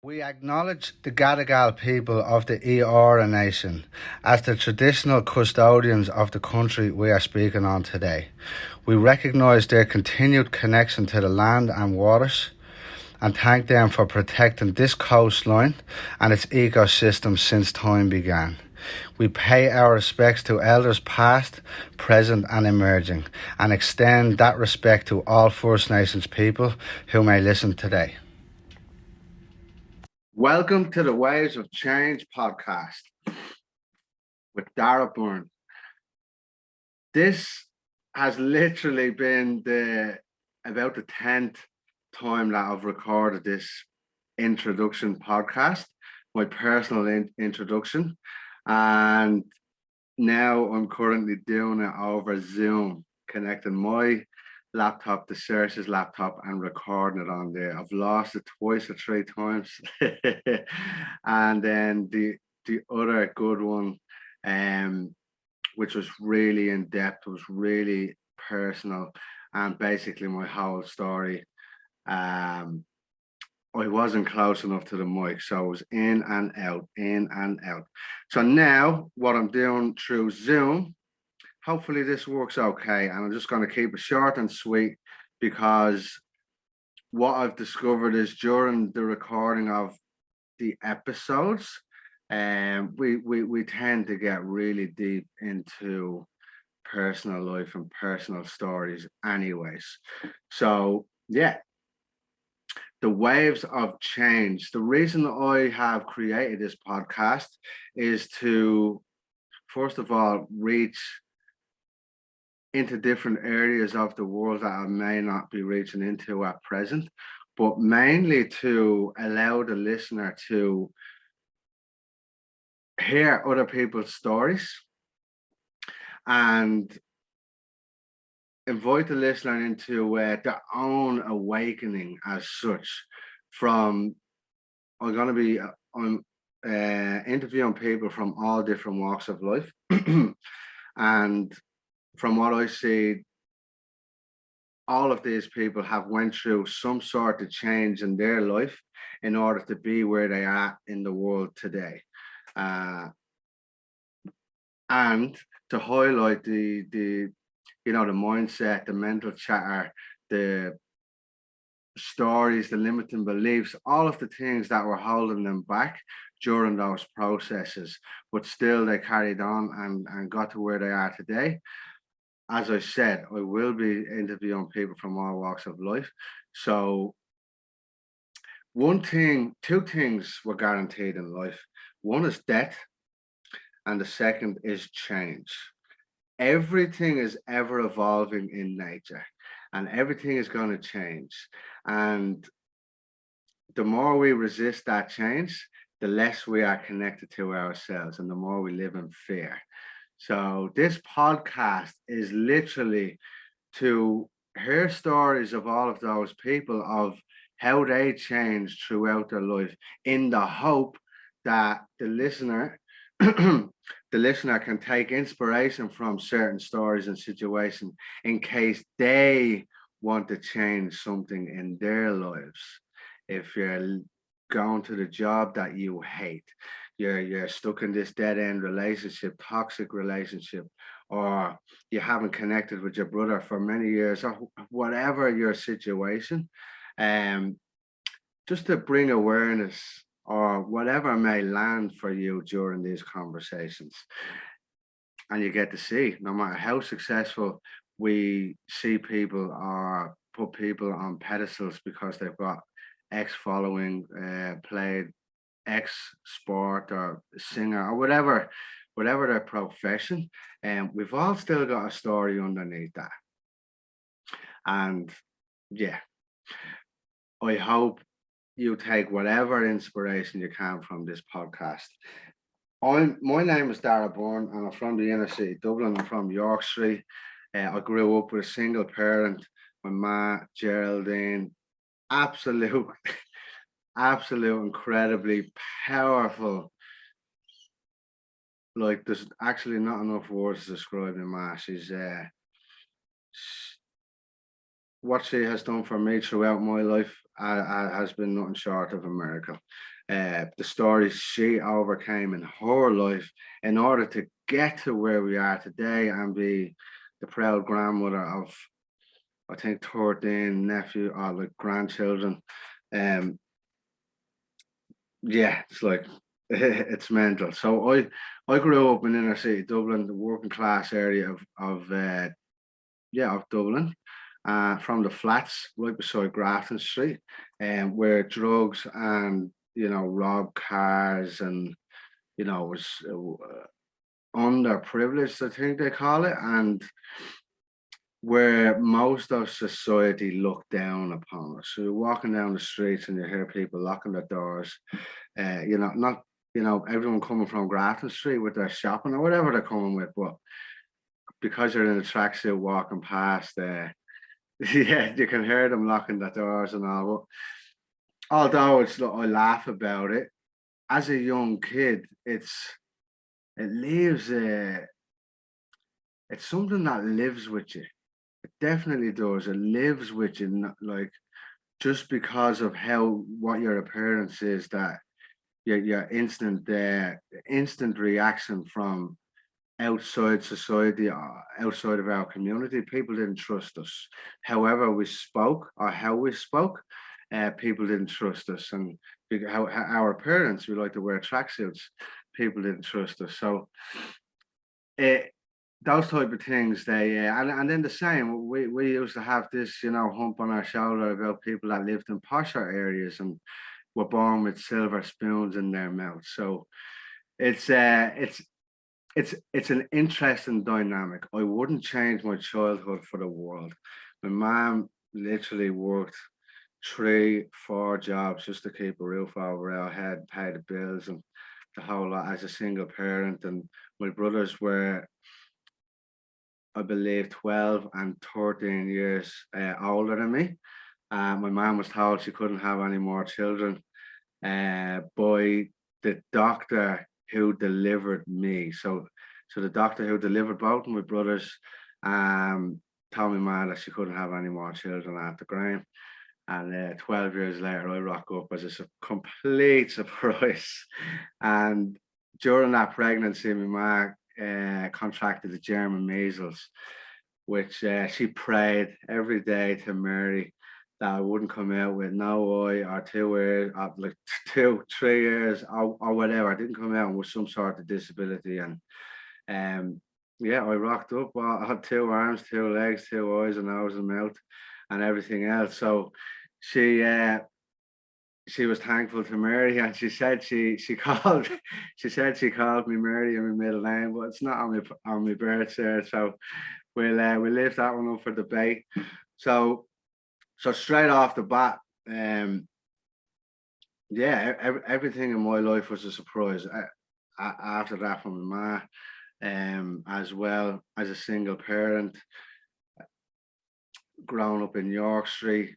We acknowledge the Gadigal people of the Eora Nation as the traditional custodians of the country we are speaking on today. We recognise their continued connection to the land and waters and thank them for protecting this coastline and its ecosystem since time began. We pay our respects to elders past, present and emerging and extend that respect to all First Nations people who may listen today. Welcome to the Waves of Change podcast with Darragh Byrne. This has literally been about the 10th time that I've recorded this introduction podcast, my personal introduction, and now I'm currently doing it over Zoom, connecting my laptop to Saoirse's laptop and recording it on there. I've lost it twice or three times. And then the other good one, which was really in depth, was really personal, and basically my whole story. I wasn't close enough to the mic, so I was in and out, in and out. So now what I'm doing through Zoom, hopefully this works okay, and I'm just going to keep it short and sweet, because what I've discovered is during the recording of the episodes, we tend to get really deep into personal life and personal stories anyways. So yeah, the waves of change. The reason I have created this podcast is to, first of all, reach into different areas of the world that I may not be reaching into at present, but mainly to allow the listener to hear other people's stories and invite the listener into their own awakening as such. I'm interviewing people from all different walks of life. And from what I see, all of these people have went through some sort of change in their life in order to be where they are in the world today. And to highlight the mindset, the mental chatter, the stories, the limiting beliefs, all of the things that were holding them back during those processes, but still they carried on and got to where they are today. As I said, I will be interviewing people from all walks of life. So two things were guaranteed in life. One is death, and the second is change. Everything is ever evolving in nature, and everything is going to change. And the more we resist that change, the less we are connected to ourselves, and the more we live in fear. So this podcast is literally to hear stories of all of those people, of how they changed throughout their life, in the hope that the listener can take inspiration from certain stories and situations in case they want to change something in their lives. If you're going to the job that you hate, you're stuck in this dead-end relationship, toxic relationship, or you haven't connected with your brother for many years, or whatever your situation, just to bring awareness or whatever may land for you during these conversations. And you get to see, no matter how successful we see people or put people on pedestals because they've got X following, played X sport or singer or whatever their profession, and we've all still got a story underneath that. And yeah, I hope you take whatever inspiration you can from this podcast. My name is Darragh Byrne, and I'm from the inner city Dublin. I'm from York Street. I grew up with a single parent, my ma Geraldine. Absolute incredibly powerful. Like, there's actually not enough words to describe my ma. She's what she has done for me throughout my life has been nothing short of a miracle. the stories she overcame in her life in order to get to where we are today and be the proud grandmother of, I think, 13 nephew or like grandchildren. Um, yeah, it's like it's mental. So I grew up in inner city Dublin, the working class area of Dublin, from the flats right beside Grafton Street, and where drugs and rob cars and was underprivileged, I think they call it, and where most of society looked down upon us. So you're walking down the streets and you hear people locking their doors. Not everyone coming from Grafton Street with their shopping or whatever they're coming with, but because you're in a tracksuit walking past, yeah, you can hear them locking the doors and all. But although I laugh about it, as a young kid, it leaves it's something that lives with you. It definitely does. It lives with you, like just because of what your appearance is, that your instant reaction from outside society, outside of our community. People didn't trust us. However we spoke or how we spoke, people didn't trust us. And how our appearance, we like to wear tracksuits, people didn't trust us. So it, those type of things, and then the same, we used to have this, hump on our shoulder about people that lived in posher areas and were born with silver spoons in their mouths. So it's uh it's it's an interesting dynamic. I wouldn't change my childhood for the world. My mom literally worked 3, 4 jobs just to keep a roof over our head, pay the bills, and the whole lot as a single parent. And my brothers were, I believe, 12 and 13 years older than me. My mom was told she couldn't have any more children by the doctor who delivered me. So the doctor who delivered both of my brothers told my mom that she couldn't have any more children after Graham. And 12 years later, I rock up as a complete surprise. And during that pregnancy, my mom contracted the German measles, which she prayed every day to Mary that I wouldn't come out with no eye or 2 ears, like 2, 3 years or whatever. I didn't come out with some sort of disability. And yeah, I rocked up. Well, I had 2 arms, 2 legs, 2 eyes, a nose and mouth, and everything else. So she she was thankful to Mary, and she said she called she called me Mary in my middle name, but it's not on my birth cert. So we'll leave that one up for debate. So straight off the bat, yeah, everything in my life was a surprise. After that, from my mom, as well as a single parent, growing up in York Street,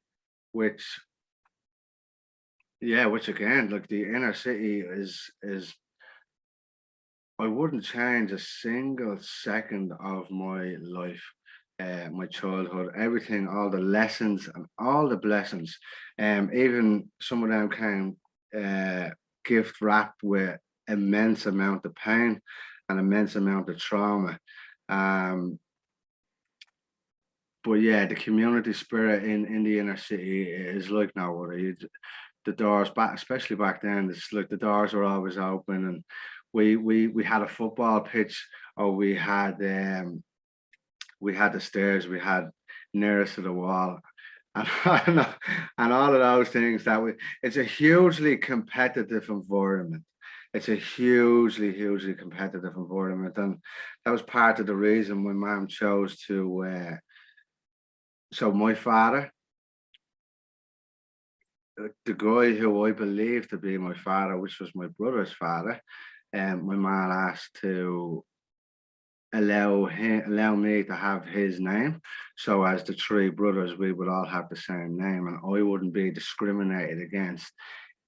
which which again, like the inner city is I wouldn't change a single second of my life, my childhood, everything, all the lessons and all the blessings. Even some of them came gift wrapped with immense amount of pain and immense amount of trauma. Um, but yeah, the community spirit in the inner city is like no other. The doors back, especially back then, it's like the doors were always open, and we had a football pitch, or we had the stairs we had nearest to the wall, and and all of those things it's a hugely competitive environment. It's a hugely competitive environment, and that was part of the reason my mom chose to. So my father, the guy who I believed to be my father, which was my brother's father, and my mom asked to allow me to have his name, so as the 3 brothers we would all have the same name, and I wouldn't be discriminated against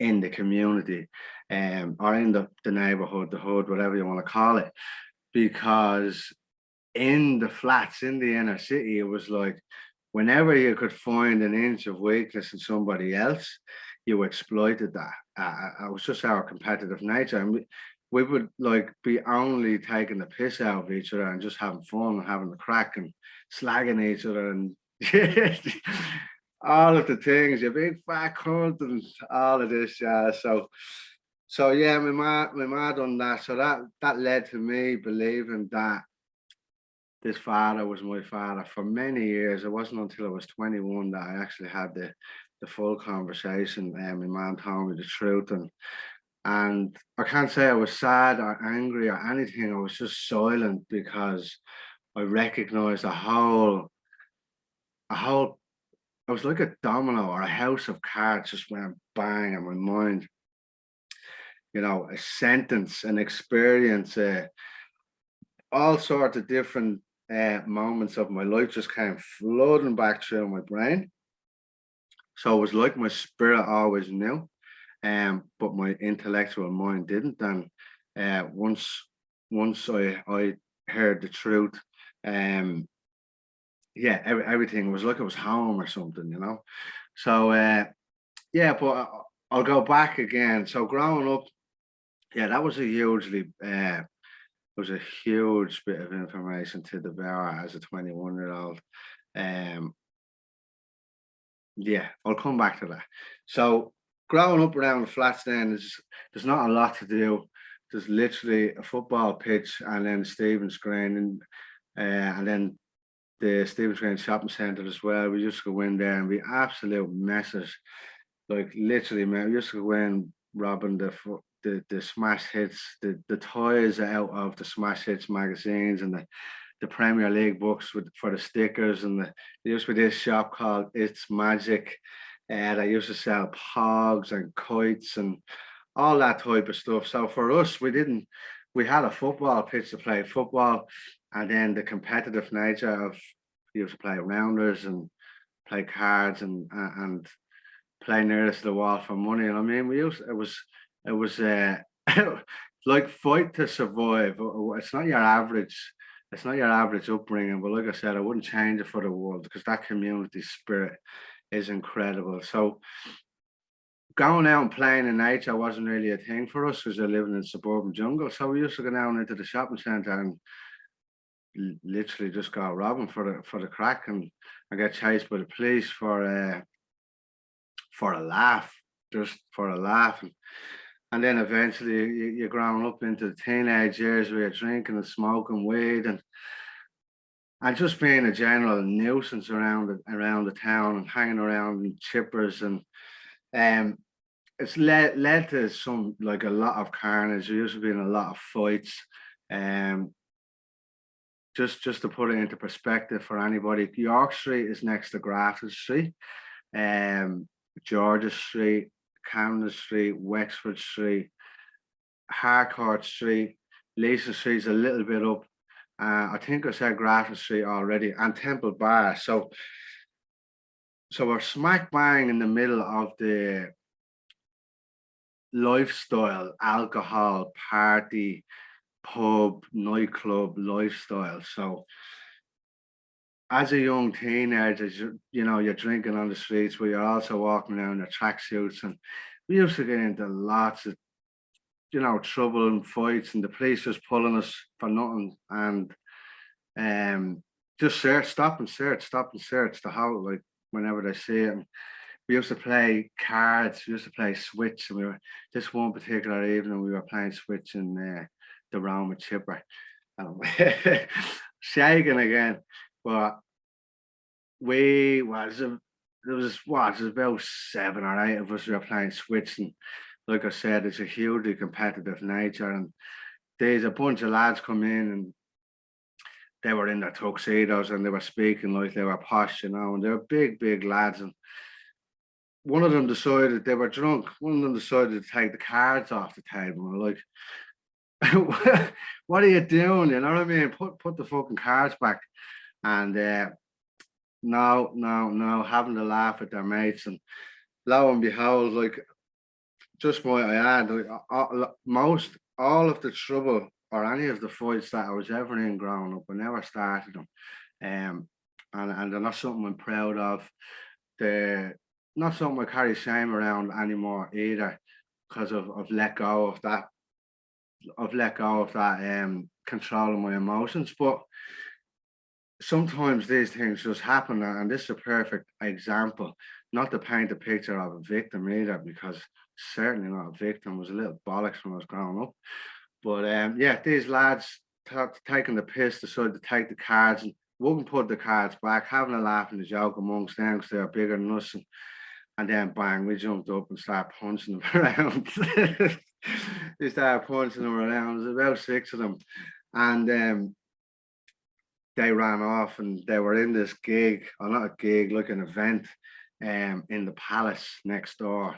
in the community, or in the neighborhood, the hood, whatever you want to call it, because in the flats in the inner city, it was like whenever you could find an inch of weakness in somebody else, you exploited that. It was just our competitive nature, and we would like be only taking the piss out of each other and just having fun and having the crack and slagging each other and all of the things, you big fat cunt and all of this, yeah. So yeah, my ma done that. So that led to me believing that this father was my father for many years. It wasn't until I was 21 that I actually had the full conversation. And my mom told me the truth, and I can't say I was sad or angry or anything. I was just silent because I recognized a whole. It was like a domino or a house of cards just went bang in my mind. A sentence, an experience, all sorts of different moments of my life just came flooding back through my brain. So it was like my spirit always knew, but my intellectual mind didn't. And once I heard the truth, um, yeah, everything was like it was home or something. So yeah, but I'll go back again. So growing up, yeah, that was a huge bit of information to devour as a 21-year-old. Um, yeah, I'll come back to that. So growing up around the flats then there's not a lot to do. There's literally a football pitch and then Stephen's Green and then the Stephen's Green shopping centre as well. We used to go in there and be absolute messes. Like literally, man, we used to go in robbing the smash hits, the toys out of the smash hits magazines and the Premier League books for the stickers, and there used to be this shop called It's Magic. They used to sell pogs and kites and all that type of stuff. So for us, we had a football pitch to play football, and then the competitive nature of we used to play rounders and play cards and play nearest to the wall for money. And I mean, it was like fight to survive. It's not your average upbringing, but like I said, I wouldn't change it for the world because that community spirit is incredible. So going out and playing in nature wasn't really a thing for us because we're living in suburban jungle. So we used to go down into the shopping centre and literally just go robbing for the crack and get chased by the police for a laugh, just for a laugh. And then eventually you're growing up into the teenage years where you're drinking and smoking weed and just being a general nuisance around the town and hanging around in chippers and um it's led to some like a lot of carnage. There used to be a lot of fights. Um just to put it into perspective for anybody, York Street is next to Grafton Street, um Georgia Street, Camden Street, Wexford Street, Harcourt Street, Leeson Street's a little bit up. I think I said Grafton Street already, and Temple Bar. So we're smack bang in the middle of the lifestyle, alcohol, party, pub, nightclub lifestyle. So as a young teenager, you're drinking on the streets, but you're also walking around in tracksuits, and we used to get into lots of trouble and fights, and the police just pulling us for nothing, and just stop and search the whole like whenever they see it. And we used to play cards, we used to play switch, and we were this one particular evening we were playing switch in the Roma Chipper, and shaking again, but we was there was what there's about 7 or 8 of us who were playing switch, and like I said, it's a hugely competitive nature, and there's a bunch of lads come in and they were in their tuxedos and they were speaking like they were posh, and they were big lads. And one of them decided they were drunk. One of them decided to take the cards off the table. And we're like, what are you doing? You know what I mean? Put the fucking cards back. And no, having to laugh at their mates. And lo and behold, like just might I add, like, most all of the trouble or any of the fights that I was ever in growing up, I never started them. And they're not something I'm proud of. The not something I carry shame around anymore either, because I've let go of that. I've let go of that control of my emotions. But sometimes these things just happen, and this is a perfect example. Not to paint a picture of a victim either, because certainly not a victim. I was a little bollocks when I was growing up. But yeah, these lads taking the piss decided to take the cards and wouldn't put the cards back, having a laugh and a joke amongst them because they're bigger than us. And then bang, we jumped up and started punching them around. We started punching them around. There's about six of them. And they ran off and they were in this gig, or not a gig, like an event in the palace next door.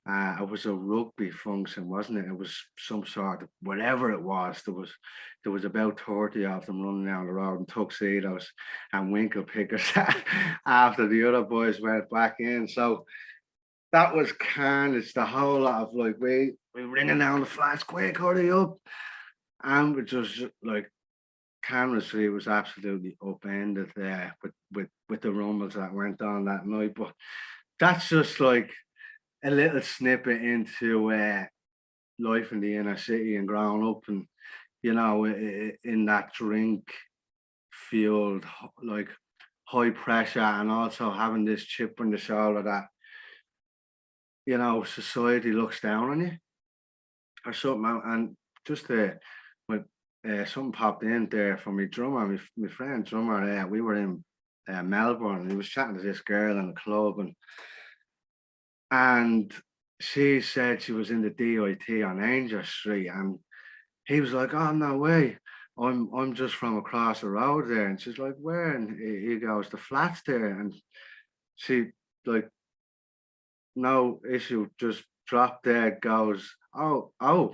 It was a rugby function, wasn't it? It was some sort of whatever it was. There was about 30 of them running down the road in tuxedos and winkle pickers after the other boys went back in. So that was carnage. The whole lot of like we ringing down the flats, quick, hurry up. And we just like Camera's was absolutely upended there with the rumbles that went on that night. But that's just like a little snippet into life in the inner city and growing up, and in that drink fueled like high pressure, and also having this chip on the shoulder that society looks down on you or something. And just when something popped in there for me drummer, my friend drummer. We were in Melbourne, and he was chatting to this girl in the club, and she said she was in the DIT on Angel Street, and he was like, "Oh no way, I'm just from across the road there." And she's like, "Where?" And he goes, "The flats there." And she, like, no issue, just dropped dead, goes, "Oh, I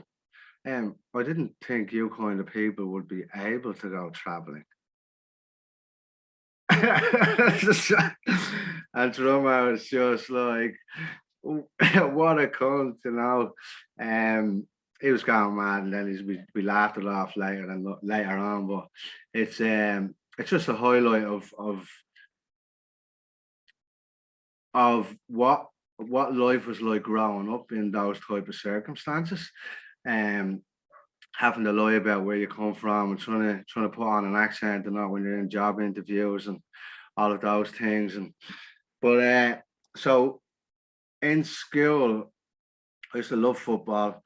didn't think you kind of people would be able to go traveling." And drummer was just like, what a cunt, he was going mad, and then we laughed it off later on. But it's just a highlight of what life was like growing up in those type of circumstances. Um, Having to lie about where you come from and trying to put on an accent and not when you're in job interviews and all of those things. And but so in school, I used to love football.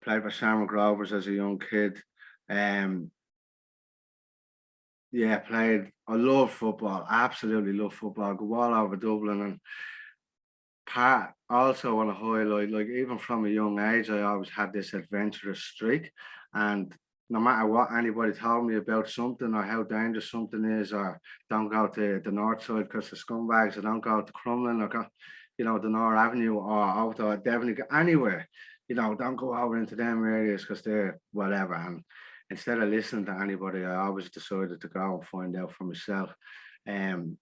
Played for Shamrock Rovers as a young kid. Um, yeah, played. I love football. Absolutely love football. Go all over Dublin. And part also want to highlight, like, even from a young age, I always had this adventurous streak. And no matter what anybody told me about something or how dangerous something is, or don't go to the north side because the scumbags, or don't go to Crumlin, or go, the North Avenue, or over to Devon, anywhere, don't go over into them areas because they're whatever. And instead of listening to anybody, I always decided to go and find out for myself. And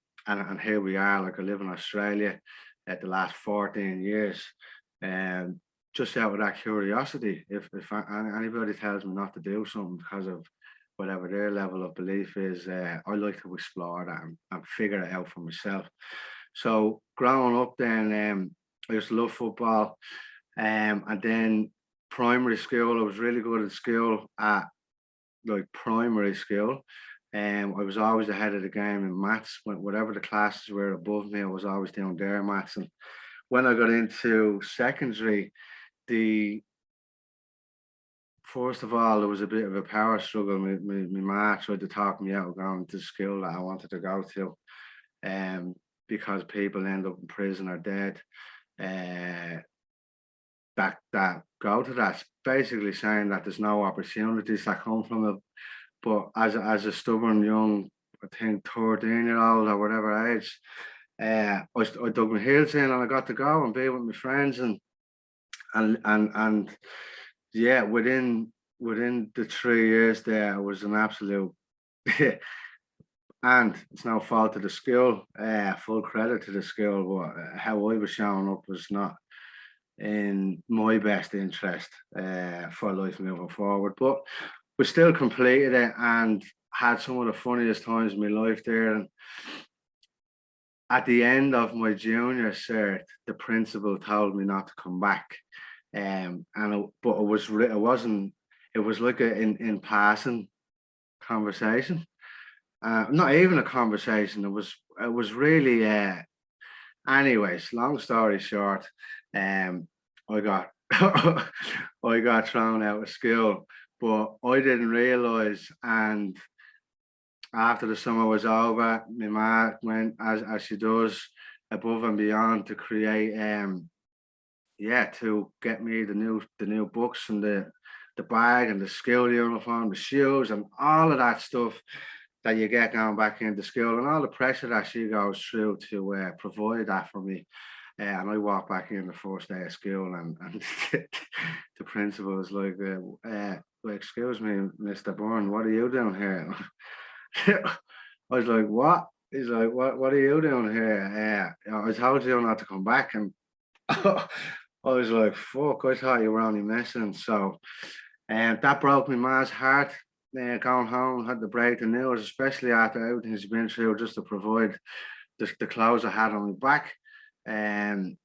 here we are. Like, I live in Australia at the last 14 years, and just out of that curiosity. If anybody tells me not to do something because of whatever their level of belief is, I like to explore that and figure it out for myself. So growing up, then I used to love football, and then primary school, I was really good at school at, like, primary school. I was always ahead of the game in maths. Whatever the classes were above me, I was always doing their maths. And when I got into secondary, the first of all, there was a bit of a power struggle. My ma tried to talk me out of going to school that I wanted to go to, because people end up in prison or dead. Uh, that go to that, basically saying that there's no opportunities that come from it. But as a stubborn young, I think 13-year-old or whatever age, I dug my heels in, and I got to go and be with my friends, and yeah, within the 3 years there, it was an absolute. And it's no fault to the school, full credit to the school, but how I was showing up was not in my best interest for life moving forward. But we still completed it and had some of the funniest times in my life there. And at the end of my junior cert, the principal told me not to come back. But it wasn't. It was like a in passing conversation. Not even a conversation. It was really. Anyways, long story short, I got I got thrown out of school, but I didn't realise. And after the summer was over, my ma went as she does above and beyond to create to get me the new books and the bag and the school uniform, the shoes and all of that stuff that you get going back into school and all the pressure that she goes through to provide that for me. And I walk back in the first day of school, and the principal was like, "Excuse me, Mr. Byrne, what are you doing here?" I was like, "What?" He's like, "What are you doing here?" I told you not to come back, and I was like, "Fuck!" I thought you were only messing. So, that broke my ma's heart. Going home, had to break the news, especially after everything she's been through, just to provide the clothes I had on my back. And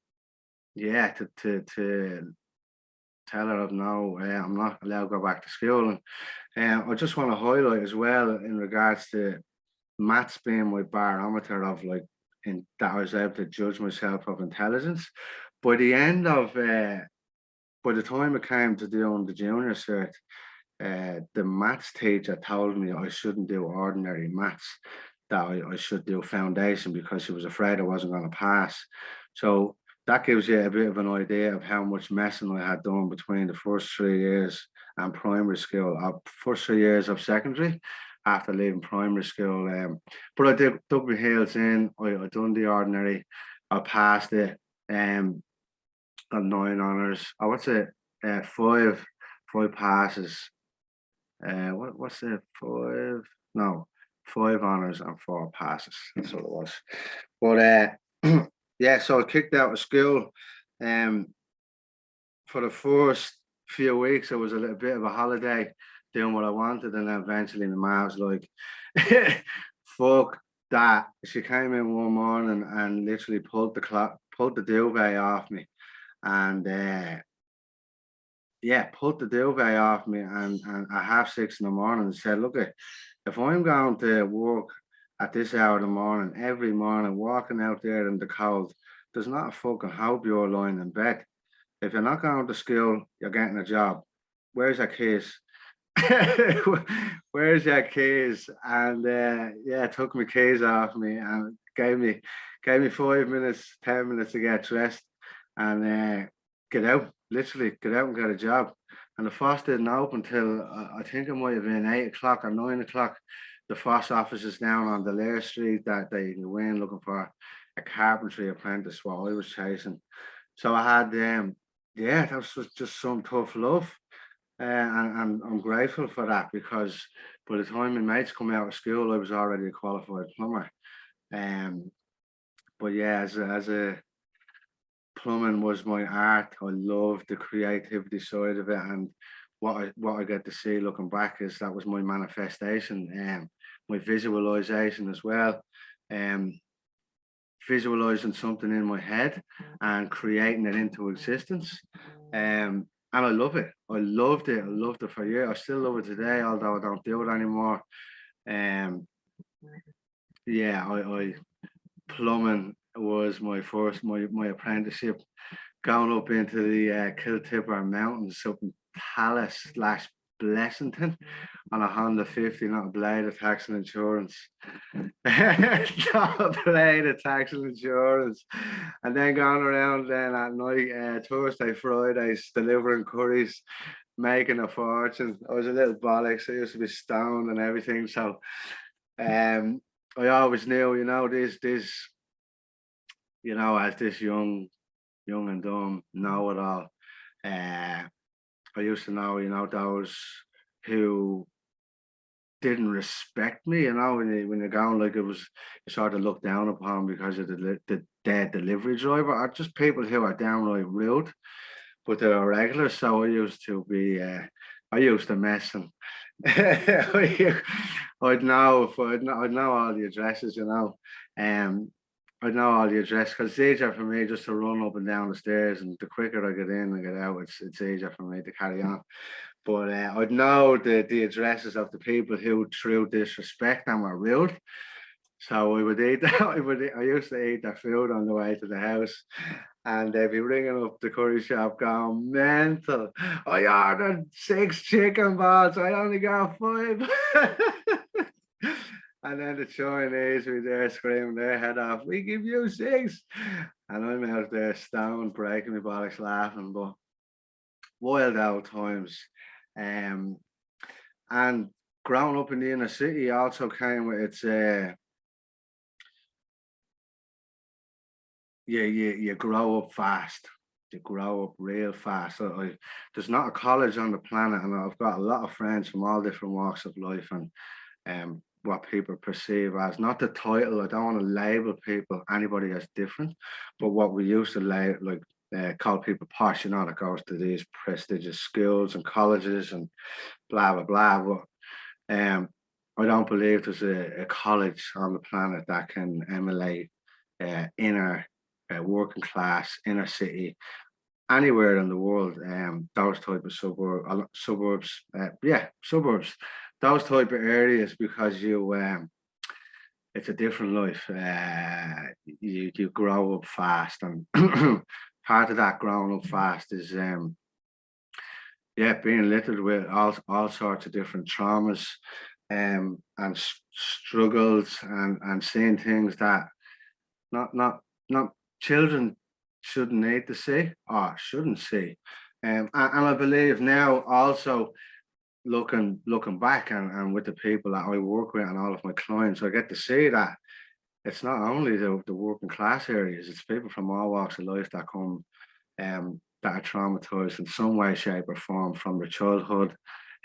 to tell her no, I'm not allowed to go back to school. And I just want to highlight as well in regards to maths being my barometer of like in that I was able to judge myself of intelligence. By the end of by the time it came to doing the junior cert, the maths teacher told me I shouldn't do ordinary maths, that I should do foundation because she was afraid I wasn't going to pass. So that gives you a bit of an idea of how much messing I had done between the first 3 years and primary school, first 3 years of secondary after leaving primary school. But I dug my heels in. I done the ordinary. I passed it. Got 9 honours. Oh, what's it? Five passes. What's it? Five? No, 5 honours and 4 passes. That's what it was. But yeah, so I kicked out of school. Um, for the first few weeks, it was a little bit of a holiday, doing what I wanted, and then eventually my mom was like, "Fuck that!" She came in one morning and literally pulled the duvet off me, and pulled the duvet off me, and at 6:30 in the morning and said, "Look, if I'm going to work at this hour in the morning, every morning, walking out there in the cold, there's not a fucking hope you're lying in bed. If you're not going to school, you're getting a job. Where's your keys?" Where's your keys? And took my keys off me and gave me 5 minutes, 10 minutes to get dressed and get out. Literally get out and get a job. And the FOSS didn't open till I think it might have been 8 o'clock or 9 o'clock. The FOSS office is down on the Lair Street that you can go in looking for a carpentry apprentice while I was chasing. So I had that was just some tough love. And I'm grateful for that because by the time my mates come out of school, I was already a qualified plumber. Um, but yeah, as a plumbing was my art. I love the creativity side of it, and what I get to see looking back is that was my manifestation, my visualization as well. Um, Visualizing something in my head and creating it into existence. And I love it. I loved it. I loved it for years. I still love it today, although I don't do it anymore. Um, I plumbing was my apprenticeship, going up into the Kiltipper Mountains up in Palace slash Blessington on a Honda 50, not a blade of tax and insurance. Not a blade of tax and insurance. And then going around then at night, Thursday, Fridays, delivering curries, making a fortune. I was a little bollocks. I used to be stoned and everything. So I always knew, as this young and dumb know it all. I used to know, those who didn't respect me, when you're going like it was sort of looked down upon because of the dead delivery driver, or just people who are downright rude, but they're regular. So I used to mess and I'd know all the addresses, I know all the address because it's easier for me just to run up and down the stairs, and the quicker I get in and get out, it's easier for me to carry on. But I'd know the addresses of the people who through disrespect them were rude. So I would eat I used to eat their food on the way to the house, and they'd be ringing up the curry shop going mental. I ordered 6 chicken balls. I only got 5. And then the Chinese were there screaming their head off, we give you 6. And I'm out there stoned, breaking my bollocks laughing. But wild old times. Um, and growing up in the inner city also came with its you grow up fast. You grow up real fast. There's not a college on the planet, and I've got a lot of friends from all different walks of life, and what people perceive as not the title. I don't want to label people anybody as different, but what we used to call people posh, that goes to these prestigious schools and colleges and blah blah blah. But I don't believe there's a college on the planet that can emulate inner working class, inner city, anywhere in the world. Those type of suburbs, suburbs, those type of areas, because it's a different life. You grow up fast, and part of that growing up fast is being littered with all sorts of different traumas, and struggles, and seeing things that not children shouldn't need to see or shouldn't see. And I believe now also looking back, and with the people that I work with and all of my clients, I get to see that it's not only the working class areas, it's people from all walks of life that come that are traumatized in some way, shape, or form from their childhood,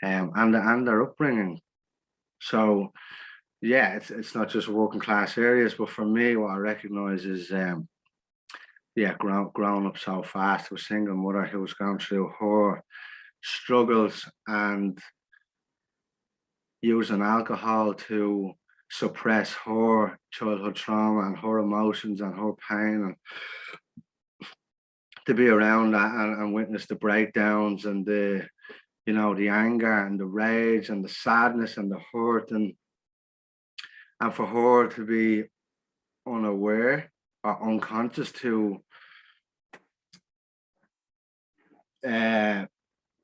and their upbringing. So it's not just working class areas, but for me, what I recognize is growing up so fast with a single mother who was going through her struggles and using alcohol to suppress her childhood trauma and her emotions and her pain, and to be around that, and witness the breakdowns and the anger and the rage and the sadness and the hurt, and for her to be unaware or unconscious to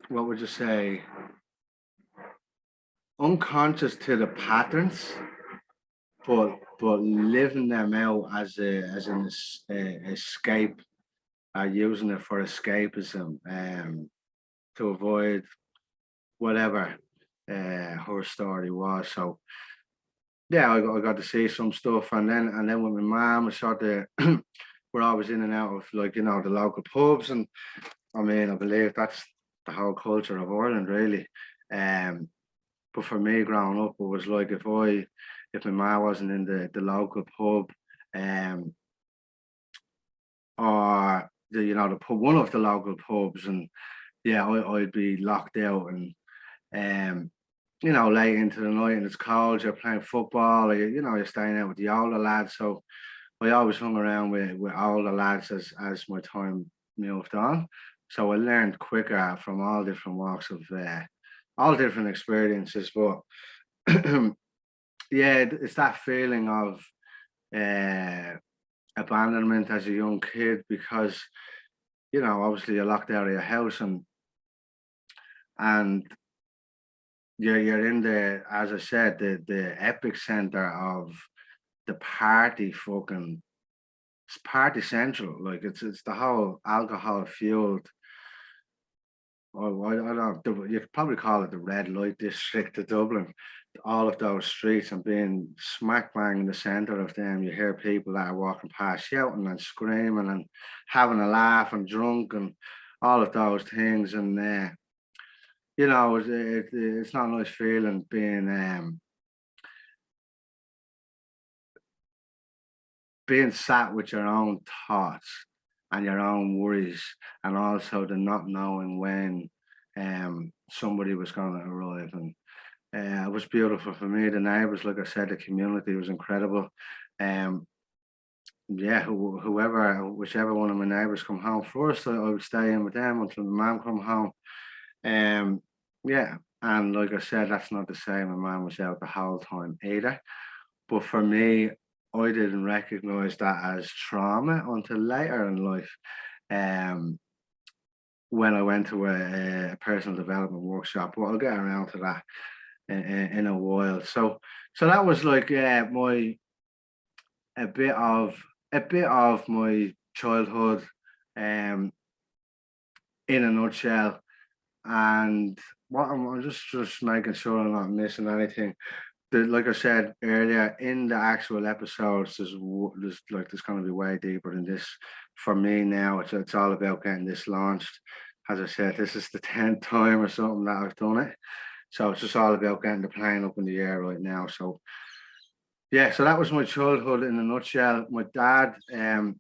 what would you say, unconscious to the patterns, but living them out as an escape, using it for escapism, to avoid whatever her story was. So I got to see some stuff, and then with my mom, I sort of we're always in and out of the local pubs, and I mean, I believe that's the whole culture of Ireland, really. But for me, growing up, it was like if my mom wasn't in the local pub, or the pub, one of the local pubs, and I'd be locked out, and late into the night, and it's cold, you're playing football, or you're staying out with the older lads. So I always hung around with older lads as my time moved on. So I learned quicker from all different walks of all different experiences. But it's that feeling of abandonment as a young kid, because obviously you're locked out of your house, and you're in as I said, the epic center of the party. Fucking, it's party central. Like it's the whole alcohol fueled. I don't know. You could probably call it the red light district of Dublin. All of those streets, and being smack bang in the centre of them, you hear people that are walking past shouting and screaming and having a laugh and drunk and all of those things. And it's not a nice feeling being sat with your own thoughts and your own worries, and also the not knowing when somebody was going to arrive. And it was beautiful for me. The neighbours, like I said, the community was incredible. yeah, whichever one of my neighbours come home first, I would stay in with them until my mum come home. Um, yeah, and like I said, that's not to say my mum was out the whole time either. But for me, I didn't recognise that as trauma until later in life. Um, when I went to a personal development workshop, but I'll get around to that in a while. So that was like my a bit of my childhood, um, in a nutshell. And what I'm just making sure I'm not missing anything. Like I said earlier, in the actual episodes, there's going to be way deeper than this. For me now, it's all about getting this launched. As I said, this is the 10th time or something that I've done it. So it's just all about getting the plane up in the air right now. So yeah, so that was my childhood in a nutshell. My dad, yeah,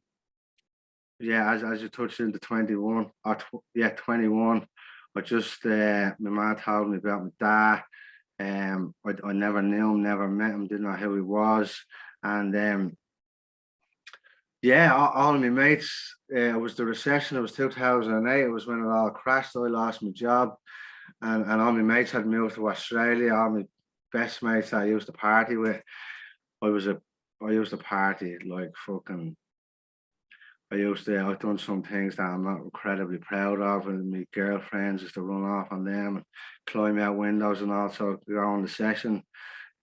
as you touched into 21, or 21. I just my mom told me about my dad. I never knew him, never met him, didn't know who he was. And yeah, all of my mates, it was the recession, it was 2008, it was when it all crashed. I lost my job, and all my mates had moved to Australia. All my best mates that I used to party with, I was a I used to party like fucking. I've done some things that I'm not incredibly proud of, and my girlfriends used to run off on them and climb out windows and also go on the session.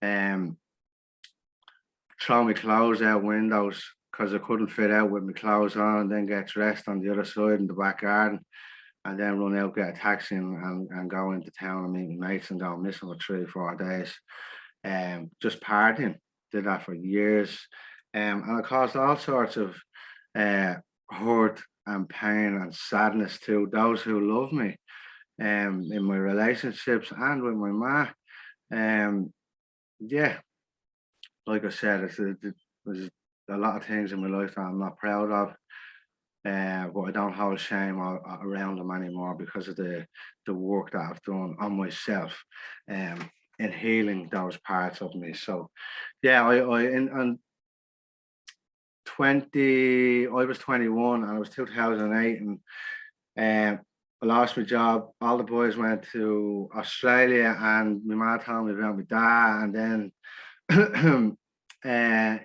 Um, throw my clothes out windows because I couldn't fit out with my clothes on, and then get dressed on the other side in the back garden, and then run out, get a taxi, and go into town and meet my mates and go missing for 3 or 4 days. Just partying. Did that for years. And it caused all sorts of uh, hurt and pain and sadness to those who love me, in my relationships and with my ma. Um, yeah, like I said, there's a lot of things in my life that I'm not proud of, but I don't hold shame around them anymore because of the work that I've done on myself, in healing those parts of me. So, yeah, in 20, I was 21 and it was 2008, and I lost my job. All the boys went to Australia, and my mom told me about my dad, and then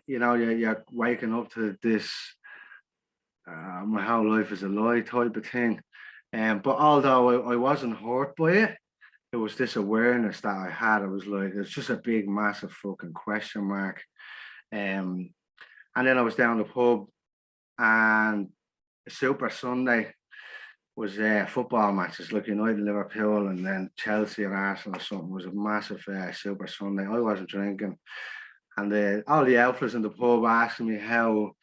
you're waking up to this. My whole life is a lie type of thing. But although I wasn't hurt by it, it was this awareness that I had. It was like it's just a big, massive fucking question mark. Um, and then I was down the pub, and Super Sunday was football matches like United, Liverpool, and then Chelsea and Arsenal or something. It was a massive Super Sunday. I wasn't drinking, and all the outfits in the pub asking me how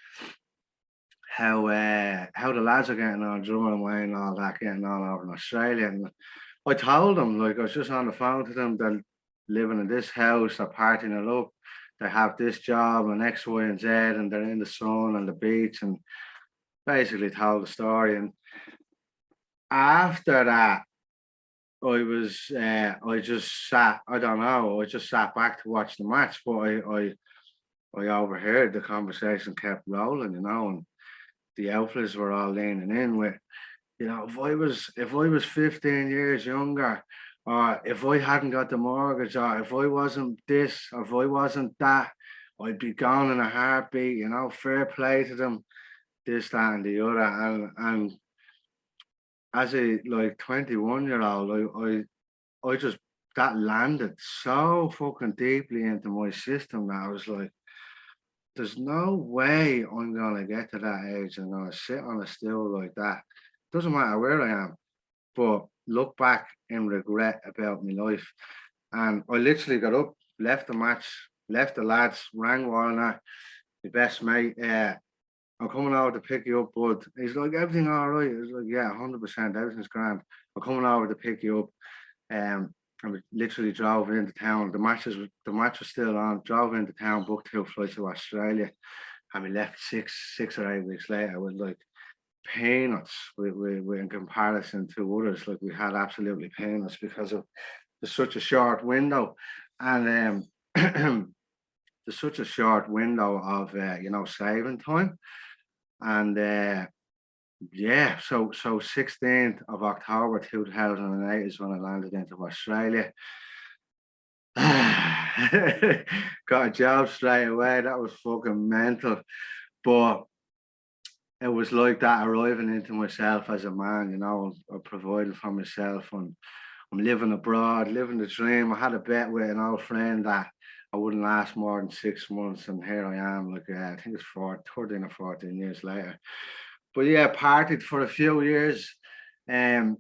the lads are getting on, drumming away and all that, getting all over in Australia. And I told them, like, I was just on the phone to them, they're living in this house, they're partying it up, they have this job and X, Y, and Z, and they're in the sun and the beach, and basically told the story. And after that, I just sat, I don't know, I just sat back to watch the match, but I overheard the conversation kept rolling, and the outfits were all leaning in with, if I was 15 years younger, or if I hadn't got the mortgage, or if I wasn't this, or if I wasn't that, I'd be gone in a heartbeat, fair play to them, this, that, and the other. And as a like 21-year old, I just that landed so fucking deeply into my system that I was like, there's no way I'm gonna get to that age and gonna sit on a stool like that. Doesn't matter where I am, but look back in regret about my life. And I literally got up, left the match, left the lads, rang Warner, my best mate. I'm coming over to pick you up, bud. He's like, everything all right? He's like, yeah, 100%, everything's grand. I'm coming over to pick you up. And we literally drove into town. The match was still on. Drove into town, booked 2 flights to Australia, and we left six or 8 weeks later with like peanuts. We in comparison to others, like we had absolutely peanuts because of there's such a short window. And there's such a short window of saving time. And yeah, so 16th of October 2008 is when I landed into Australia. Got a job straight away. That was fucking mental. But it was like that, arriving into myself as a man, I'm providing for myself, and I'm living abroad, living the dream. I had a bet with an old friend that I wouldn't last more than 6 months, and here I am, like I think it's 13 or 14 years later. But yeah, partied for a few years, um,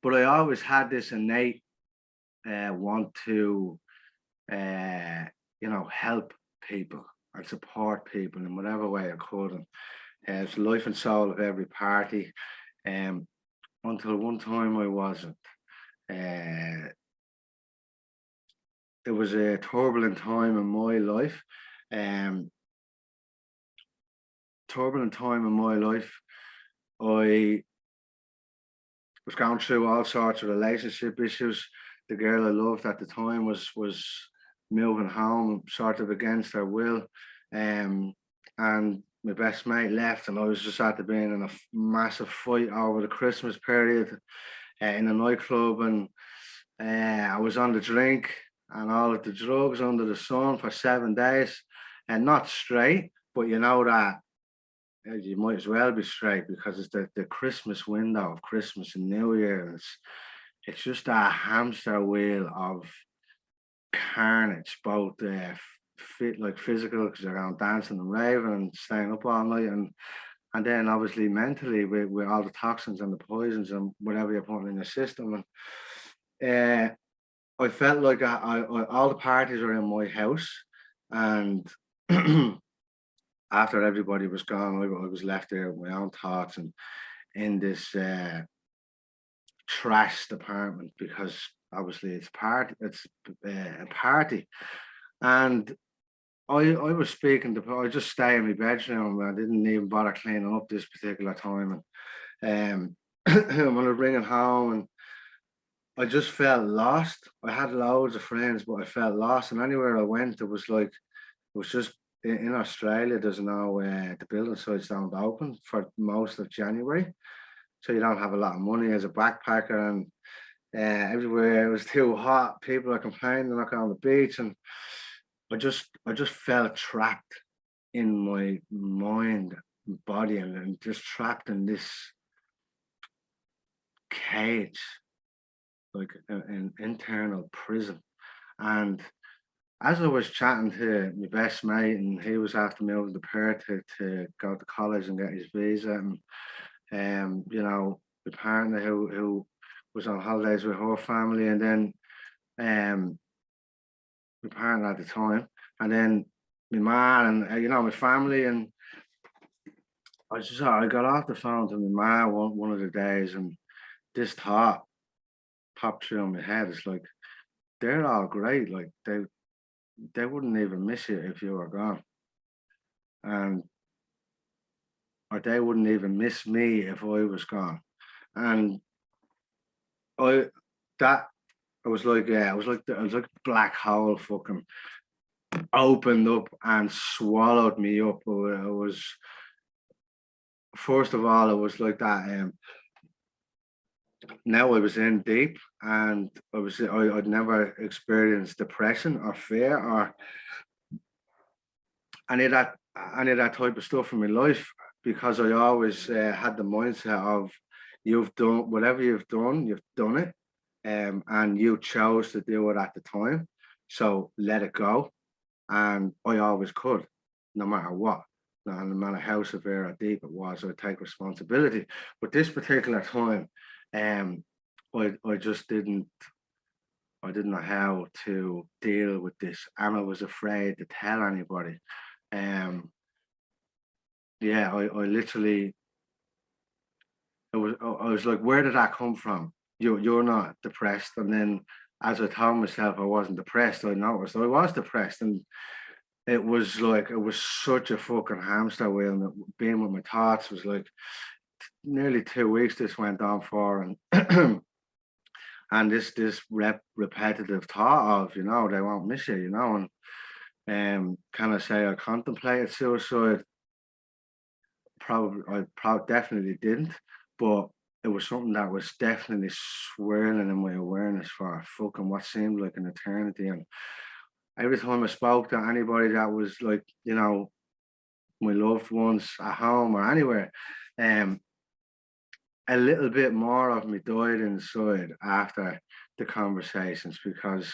but I always had this innate want to, uh, help people and support people in whatever way I could. And it's the life and soul of every party. Um, until one time I wasn't. Uh, it was a turbulent time in my life. Um, turbulent time in my life. I was going through all sorts of relationship issues. The girl I loved at the time was moving home, sort of against her will, and my best mate left, and I was just after being in a massive fight over the Christmas period in a nightclub, and I was on the drink and all of the drugs under the sun for 7 days, and not straight, but you know that you might as well be straight because it's the Christmas window of Christmas and New Year. And it's just a hamster wheel of carnage, both fit like physical because you're around dancing and raving and staying up all night, and then obviously mentally with all the toxins and the poisons and whatever you're putting in your system. And I felt like all the parties were in my house, and after everybody was gone, I was left there with my own thoughts and in this trashed apartment because obviously it's a party, and I was speaking to I just stay in my bedroom. I didn't even bother cleaning up this particular time, and when I was bringing home, and I just felt lost. I had loads of friends, but I felt lost, and anywhere I went, it was like it was just in Australia. There's no the building sites don't open for most of January, so you don't have a lot of money as a backpacker, and everywhere it was too hot. People are complaining they're not going on the beach, and I just felt trapped in my mind, body, and just trapped in this cage, like an internal prison. And as I was chatting to my best mate, and he was after moving to Perth to go to college and get his visa, and my partner who was on holidays with her family, and then my partner at the time, and then my man, and my family, and I got off the phone to my man one of the days, and this thought popped through my head. It's like they're all great, like they wouldn't even miss you if you were gone, and or they wouldn't even miss me if I was gone. And I that I was like, yeah, I was like a black hole fucking opened up and swallowed me up. It was first of all, it was like that. Now I was in deep, and I'd never experienced depression or fear or any of that type of stuff in my life, because I always had the mindset of you've done whatever you've done it, and you chose to do it at the time, so let it go. And I always could, no matter what, no matter how severe or deep it was, I'd take responsibility. But this particular time, um, I just didn't. I didn't know how to deal with this, and I was afraid to tell anybody. Um, yeah, I literally, I was like, where did that come from? You're not depressed, and then as I told myself I wasn't depressed, I noticed I was depressed, and it was like it was such a fucking hamster wheel. And being with my thoughts was like nearly 2 weeks. This went on for, and and this repetitive thought of they won't miss you, and Can I say I contemplated suicide? Definitely didn't, but it was something that was definitely swirling in my awareness for fucking what seemed like an eternity. And every time I spoke to anybody that was like, my loved ones at home or anywhere, um, a little bit more of me died inside after the conversations because,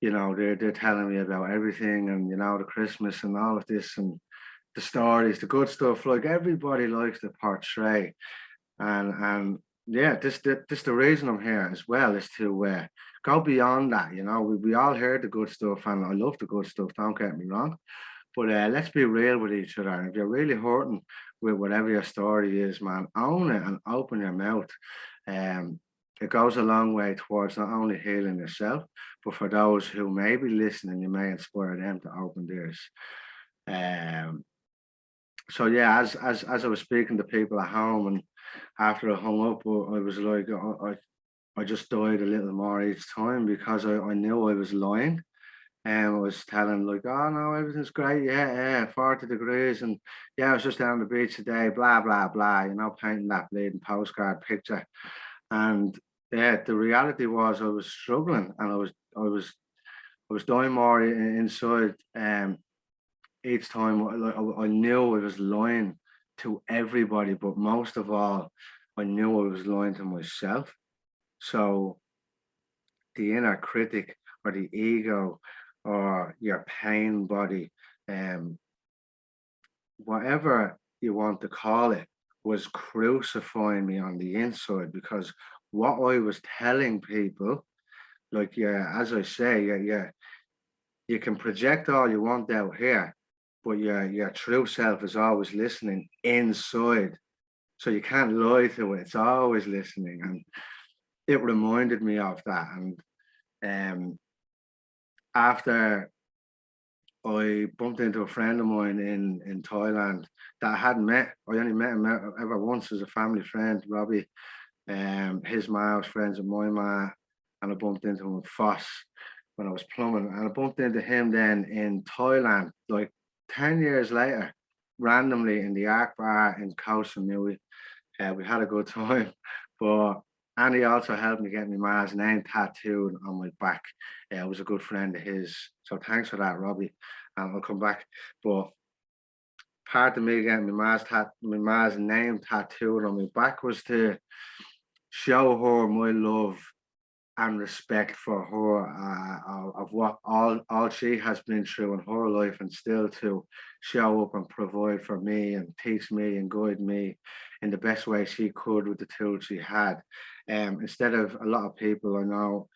they're telling me about everything and, the Christmas and all of this and the stories, the good stuff. Like everybody likes to portray, and yeah, this the reason I'm here as well is to go beyond that. We all heard the good stuff, and I love the good stuff. Don't get me wrong, but let's be real with each other. And if you're really hurting with whatever your story is, man, own it and open your mouth. Um, it goes a long way towards not only healing yourself, but for those who may be listening, you may inspire them to open theirs. Um, so yeah, as I was speaking to people at home, and after I hung up, I was like, I just died a little more each time because I knew I was lying. And I was telling like, oh no, everything's great, yeah, 40 degrees, and yeah, I was just down the beach today, blah blah blah, painting that bleeding postcard picture. And yeah, the reality was I was struggling, and I was dying more inside. Each time I knew I was lying to everybody, but most of all, I knew I was lying to myself. So the inner critic or the ego or your pain body, um, whatever you want to call it, was crucifying me on the inside because what I was telling people, like yeah, as I say, yeah, you can project all you want out here, but your true self is always listening inside. So you can't lie to it. It's always listening. And it reminded me of that. And after I bumped into a friend of mine in Thailand that I hadn't met. I only met him ever once as a family friend, Robbie. His ma was friends with my ma, and I bumped into him in Foss when I was plumbing, and I bumped into him then in Thailand, like 10 years later, randomly in the Arc Bar in Koh Samui. We had a good time, but and he also helped me get my ma's name tattooed on my back. I was a good friend of his, so thanks for that, Robbie. And I'll come back. But part of me getting my ma's name tattooed on my back was to show her my love and respect for her of what all she has been through in her life, and still to show up and provide for me and teach me and guide me in the best way she could with the tools she had. Instead of a lot of people I know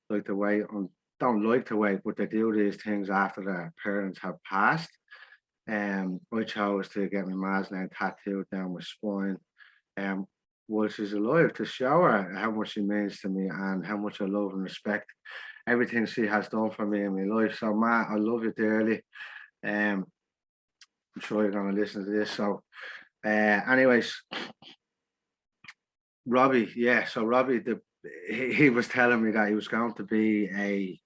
like to wait on don't like to wait, but they do these things after their parents have passed. I chose to get my ma's name tattooed down my spine. Um, while she's alive, to show her how much she means to me and how much I love and respect everything she has done for me in my life. So, Ma, I love you dearly. I'm sure you're going to listen to this. So, anyways, Robbie, yeah. So Robbie, he was telling me that he was going to be a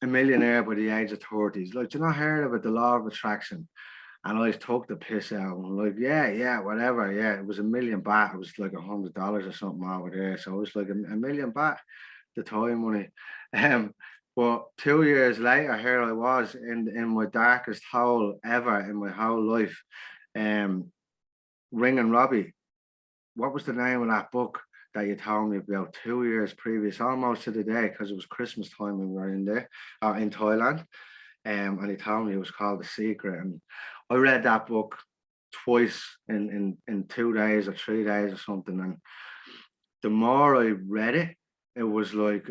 millionaire by the age of 30s. Like, you not heard about the law of attraction? And I took the piss out. I'm like, yeah, whatever. Yeah, it was a million baht. It was like $100 or something over there. So it was like a million baht, the toy money. Um, but 2 years later, here I was in my darkest hole ever in my whole life. Ringing Robbie. What was the name of that book that you told me about 2 years previous, almost to the day, because it was Christmas time when we were in there, in Thailand. And he told me it was called The Secret. And I read that book twice in 2 days or 3 days or something. And the more I read it, it was like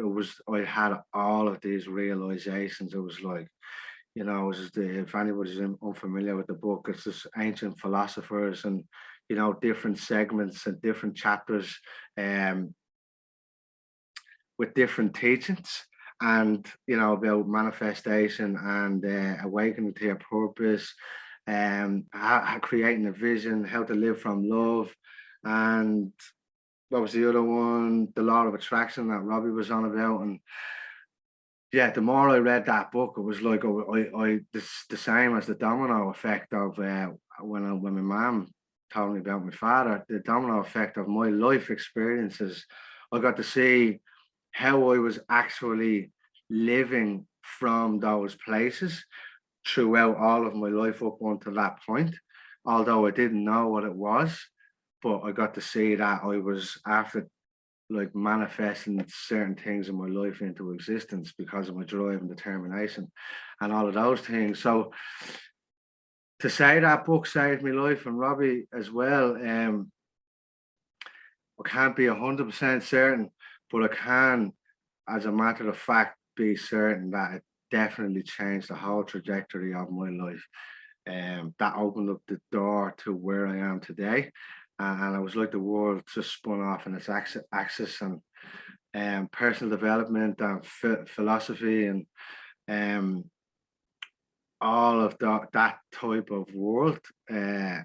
I had all of these realizations. It was like, if anybody's unfamiliar with the book, it's just ancient philosophers and different segments and different chapters um with different teachings, and about manifestation and awakening to your purpose, creating a vision, how to live from love, and what was the other one? The Law of Attraction that Robbie was on about. And yeah, the more I read that book, it was like this the same as the domino effect of when my mom told me about my father, the domino effect of my life experiences. I got to see how I was actually living from those places throughout all of my life up until that point. Although I didn't know what it was, but I got to see that I was after like manifesting certain things in my life into existence because of my drive and determination and all of those things. So to say that book saved my life and Robbie as well, I can't be 100% certain, but I can, as a matter of fact, be certain that it definitely changed the whole trajectory of my life. That opened up the door to where I am today. And it was like the world just spun off in its axis, and personal development and philosophy and um, all of that type of world. Yeah,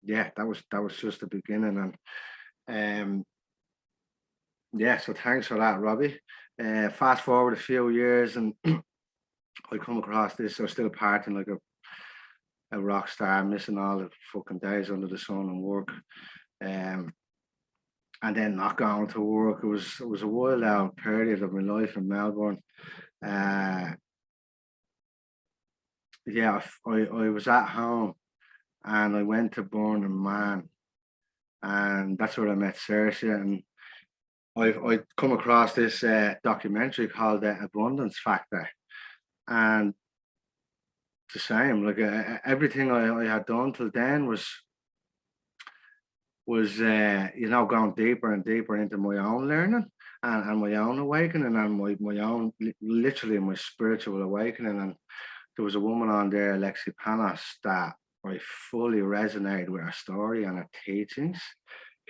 that was just the beginning. And yeah, so thanks for that, Robbie. Fast forward a few years, and I come across this. I was still partying like a rock star, missing all the fucking days under the sun and work. Um, and then not going to work. It was a wild out period of my life in Melbourne. Uh, yeah, I was at home and I went to Burning Man, and that's where I met Saoirse. And I come across this documentary called Abundance Factor, and the same. Like everything I had done till then was going deeper and deeper into my own learning and my own awakening and my own literally my spiritual awakening. And there was a woman on there, Alexi Panos, that I fully resonated with her story and her teachings,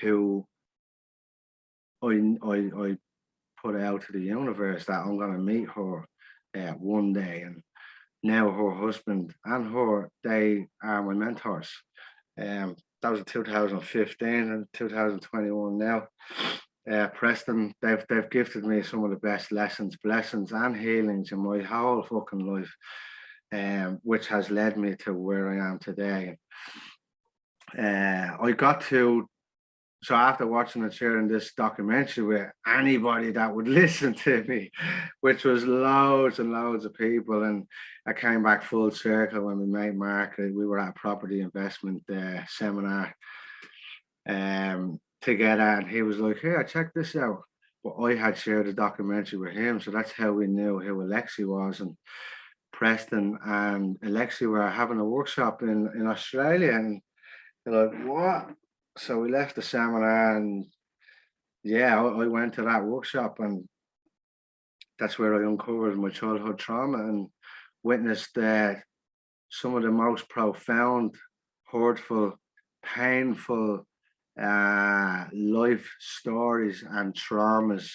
who I put out to the universe that I'm gonna meet her one day. And now her husband and her, they are my mentors. That was in 2015 and 2021 now. Preston, they've gifted me some of the best lessons, blessings, and healings in my whole fucking life, which has led me to where I am today. I got to So after watching and sharing this documentary with anybody that would listen to me, which was loads and loads of people, and I came back full circle when we made Mark. We were at a property investment seminar together, and he was like, "Hey, check this out." But I had shared a documentary with him, so that's how we knew who Alexi was. And Preston and Alexi were having a workshop in Australia, and they're like, "What?" So we left the seminar, and yeah, I went to that workshop, and that's where I uncovered my childhood trauma and witnessed some of the most profound, hurtful, painful life stories and traumas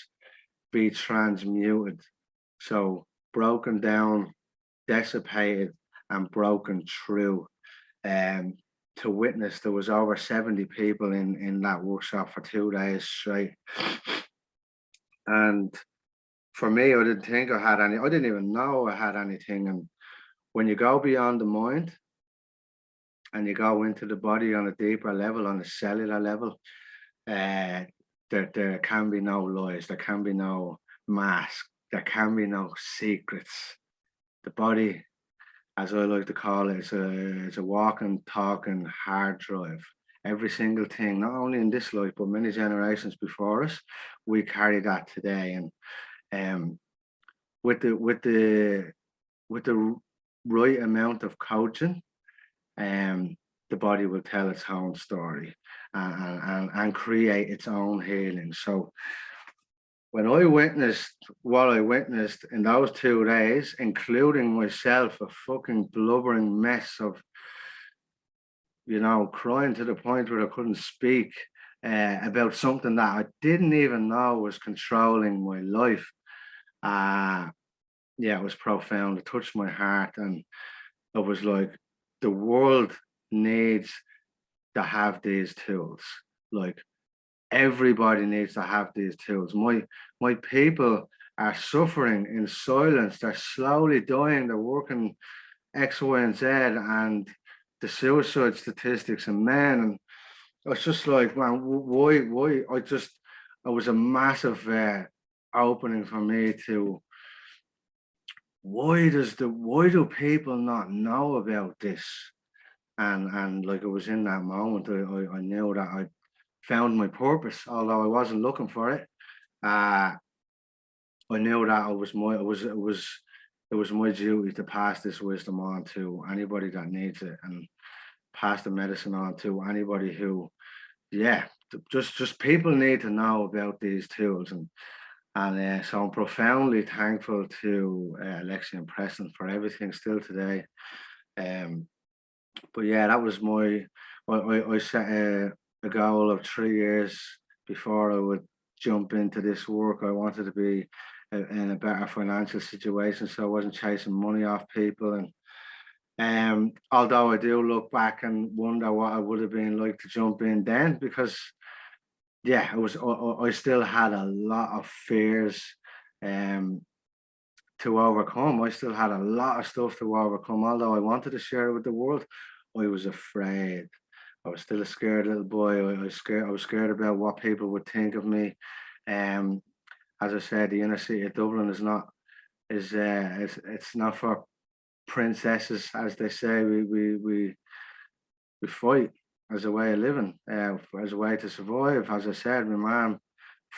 be transmuted. So broken down, dissipated, and broken through. Um, to witness, there was over 70 people in that workshop for 2 days straight. And for me, I didn't think I had any, I didn't even know I had anything. And when you go beyond the mind and you go into the body on a deeper level, on a cellular level, there can be no lies, there can be no mask, there can be no secrets. The body, as I like to call it, it's a walking, talking hard drive. Every single thing, not only in this life, but many generations before us, we carry that today. And with the right amount of coaching, the body will tell its own story and create its own healing. So when I witnessed what I witnessed in those 2 days, including myself, a fucking blubbering mess of, crying to the point where I couldn't speak about something that I didn't even know was controlling my life. Yeah, it was profound. It touched my heart, and it was like the world needs to have these tools. Like everybody needs to have these tools. My people are suffering in silence. They're slowly dying. They're working X, Y, and Z, and the suicide statistics in men. And it's just like, man, why? It was a massive opening for me to why do people not know about this? And like it was in that moment, I knew that I found my purpose, although I wasn't looking for it. Uh, I knew that it was my duty to pass this wisdom on to anybody that needs it, and pass the medicine on to anybody who, yeah, just people need to know about these tools. And so I'm profoundly thankful to Lexi and Preston for everything still today. Um, but yeah, that was I set a goal of 3 years before I would jump into this work. I wanted to be in a better financial situation, so I wasn't chasing money off people. And although I do look back and wonder what I would have been like to jump in then, because yeah, I still had a lot of fears um to overcome. I still had a lot of stuff to overcome. Although I wanted to share it with the world, I was afraid. I was still a scared little boy. I was scared about what people would think of me. Um, as I said, the inner city of Dublin is not is it's not for princesses, as they say. We fight as a way of living, as a way to survive. As I said, my mum,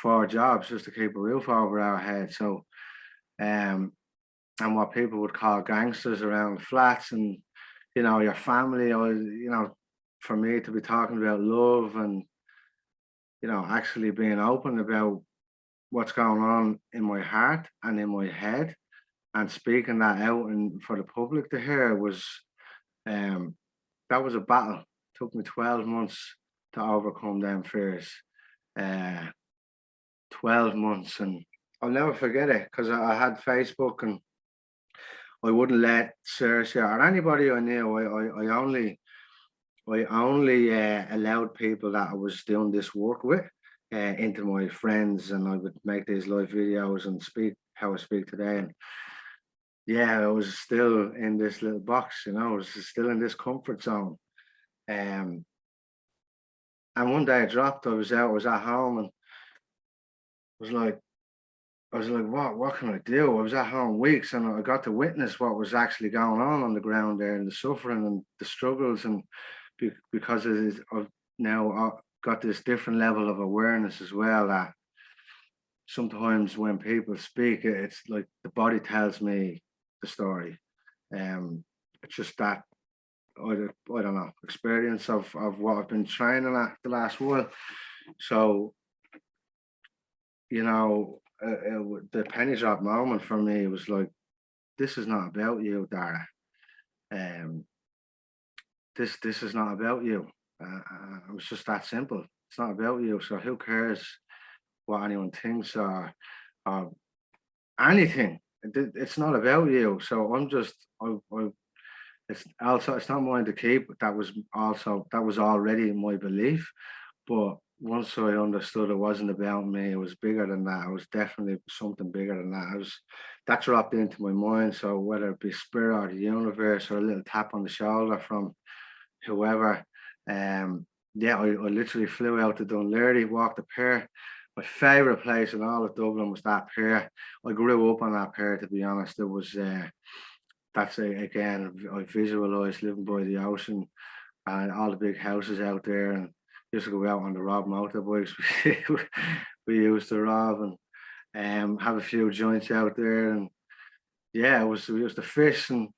4 jobs just to keep a roof over our head. So, and what people would call gangsters around flats, and your family, or for me to be talking about love and actually being open about what's going on in my heart and in my head, and speaking that out and for the public to hear was um that was a battle. Took me 12 months to overcome them fears. Uh 12 months, and I'll never forget it because I had Facebook, and I wouldn't let Saoirse or anybody I knew. I only allowed people that I was doing this work with into my friends, and I would make these live videos and speak how I speak today. And yeah, I was still in this little box, I was still in this comfort zone. Um, and one day I dropped. I was at home, and was like, I was like, what can I do? I was at home weeks, and I got to witness what was actually going on the ground there, and the suffering and the struggles, and because I've now got this different level of awareness as well. That sometimes when people speak, it's like the body tells me the story. It's just that I don't know, experience of what I've been training at the last while. So the penny drop moment for me was like, this is not about you, Darragh. Um, this is not about you. It was just that simple. It's not about you. So who cares what anyone thinks, or anything? It's not about you. So I'm just it's not mine to keep. That was already my belief. But once I understood it wasn't about me, it was bigger than that. It was definitely something bigger than that. That dropped into my mind. So whether it be spirit or the universe, or a little tap on the shoulder from whoever, yeah, I literally flew out to Dunleary, walked the pier. My favourite place in all of Dublin was that pier. I grew up on that pier, to be honest. It was again, I visualised living by the ocean and all the big houses out there, and used to go out on the rob motorbikes. We used to rob and have a few joints out there, and yeah, we used to fish. And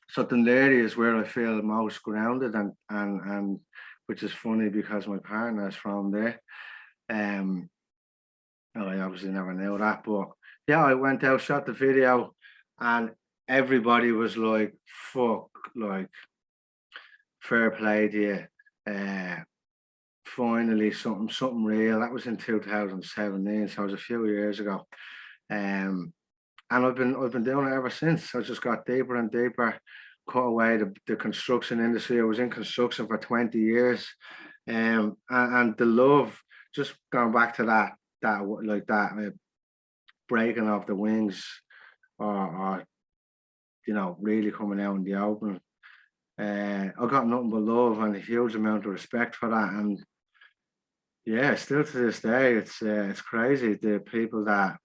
something there is where I feel most grounded, and which is funny because my partner is from there. Um, I obviously never knew that, but yeah, I went out, shot the video, and everybody was like, "Fuck, like fair play to you." Finally, something real. That was in 2017, so it was a few years ago. Um, and I've been doing it ever since. I just got deeper and deeper, cut away the construction industry. I was in construction for 20 years, and the love just going back to that breaking of the wings, or really coming out in the open. I got nothing but love and a huge amount of respect for that, and yeah, still to this day, it's crazy the people that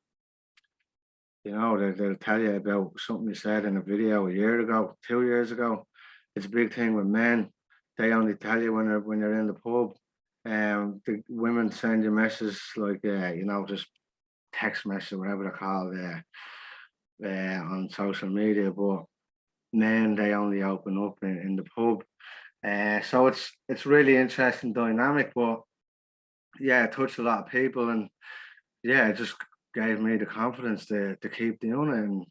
they'll tell you about something you said in a video a year ago, 2 years ago. It's a big thing with men. They only tell you when they're in the pub. The women send you messages like just text message, whatever they're called, on social media. But men, they only open up in the pub. So it's really interesting dynamic. But yeah, it touched a lot of people, and yeah, it just gave me the confidence to keep doing it. And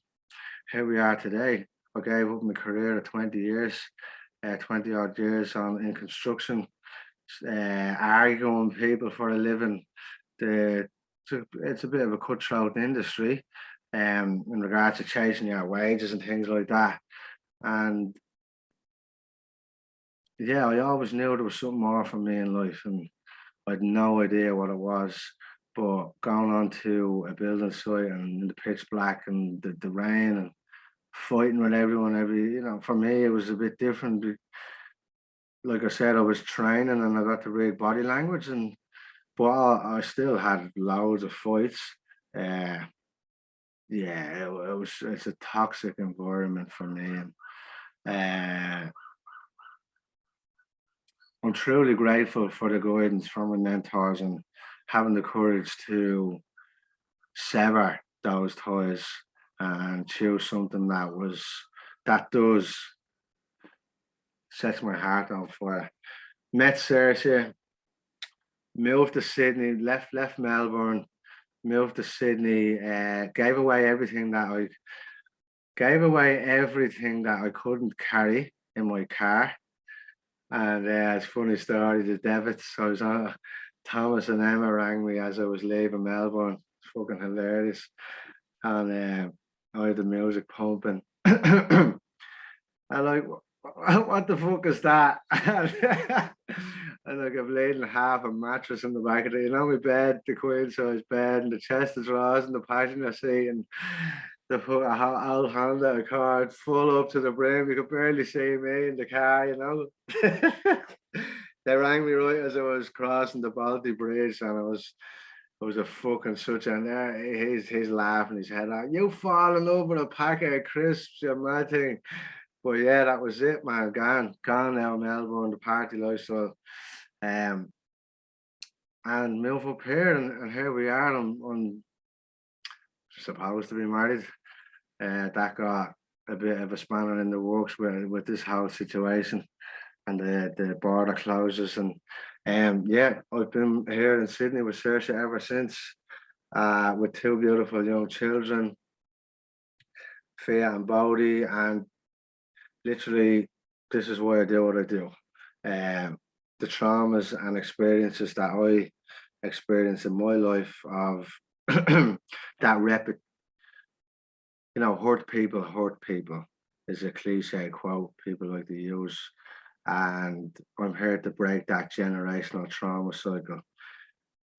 here we are today. I gave up my career of 20 years, 20 odd years in construction, arguing with people for a living. It's a bit of a cutthroat industry, in regards to chasing your wages and things like that. And yeah, I always knew there was something more for me in life, and I had no idea what it was. But going on to a building site and in the pitch black and the rain and fighting with everyone, for me, it was a bit different. Like I said, I was training and I got to read body language, but I still had loads of fights. Uh, yeah, it's a toxic environment for me, and uh, I'm truly grateful for the guidance from my mentors and having the courage to sever those ties and choose something that does sets my heart on fire. Met Saoirse, moved to Sydney, left Melbourne, moved to Sydney, gave away everything that I couldn't carry in my car. And it's a funny story, the debits. I was on Thomas and Emma rang me as I was leaving Melbourne. It's fucking hilarious. And I had the music pumping. I like, what the fuck is that? And like I've laid in half a mattress in the back of my bed, the queen size bed, and the chest of drawers in the passenger seat, and the old Honda Accord full up to the brim. You could barely see me in the car. They rang me right as I was crossing the Balti Bridge, and it was a fucking such an he's laughing his head out. You fall in love with a packet of crisps, you mad thing. But yeah, that was it, man. Gone now, Melbourne, the party lifestyle. And move up here, and here we are. I'm supposed to be married. That got a bit of a spanner in the works with this whole situation and the border closures. And yeah, I've been here in Sydney with Saoirse ever since, with two beautiful young children, Fia and Bodhi, and literally, this is why I do what I do. The traumas and experiences that I experienced in my life of that hurt people is a cliche quote people like to use. And I'm here to break that generational trauma cycle,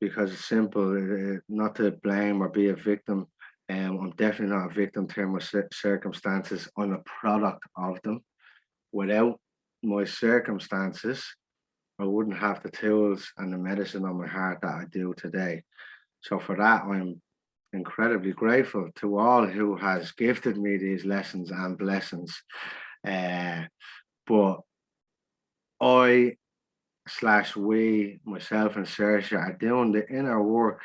because it's simple, not to blame or be a victim. I'm definitely not a victim to my circumstances. I'm a product of them. Without my circumstances, I wouldn't have the tools and the medicine on my heart that I do today. So for that, I'm incredibly grateful to all who has gifted me these lessons and blessings. But I slash we, myself and Saoirse, are doing the inner work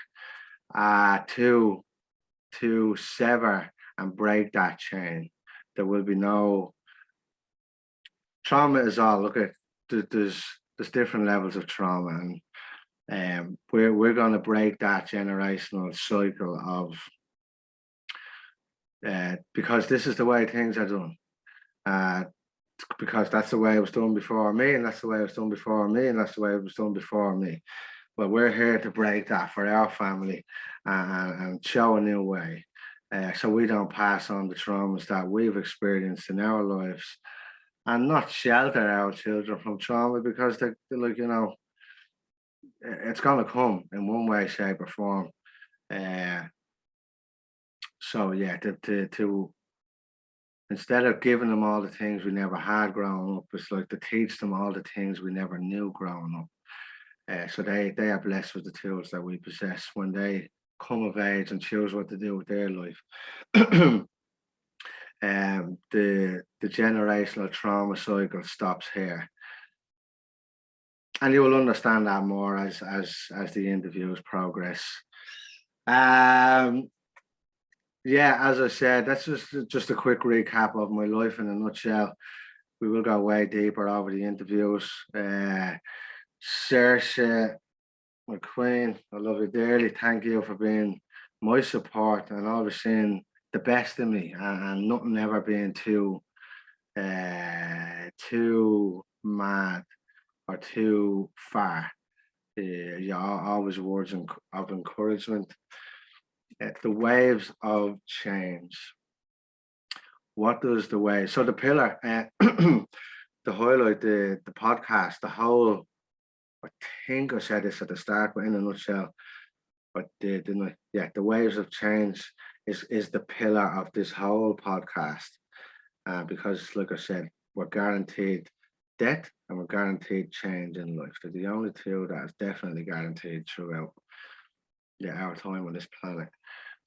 to sever and break that chain. There will be no trauma. Is all, look at, there's different levels of trauma, and we're going to break that generational cycle of because this is the way things are done. Because that's the way it was done before me, and that's the way it was done before me, and that's the way it was done before me. But we're here to break that for our family, and show a new way, so we don't pass on the traumas that we've experienced in our lives, and not shelter our children from trauma, because they're like, it's going to come in one way, shape, or form. So yeah, to instead of giving them all the things we never had growing up, it's like to teach them all the things we never knew growing up. So they are blessed with the tools that we possess when they come of age and choose what to do with their life. The generational trauma cycle stops here, and you will understand that more as the interviews progress. Yeah, as I said, that's just a quick recap of my life in a nutshell. We will go way deeper over the interviews. Saoirse, my queen, I love you dearly. Thank you for being my support and always seeing the best in me, and nothing ever being too mad or too far. Yeah, always words of encouragement. The waves of change. What does the wave? So the pillar, to highlight the podcast, the whole. I think I said this at the start, but in a nutshell, but didn't I? Yeah, the waves of change is the pillar of this whole podcast, because, like I said, we're guaranteed death and we're guaranteed change in life. They're the only two that is definitely guaranteed throughout our time on this planet.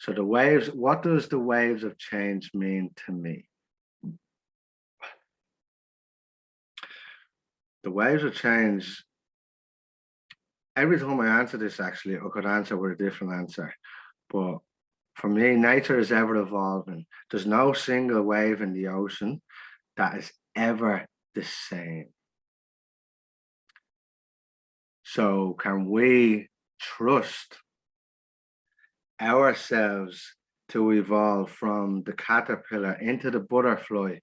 So the waves, what does the waves of change mean to me? The waves of change, every time I answer this, actually, I could answer with a different answer. But for me, nature is ever evolving. There's no single wave in the ocean that is ever the same. So can we trust ourselves to evolve from the caterpillar into the butterfly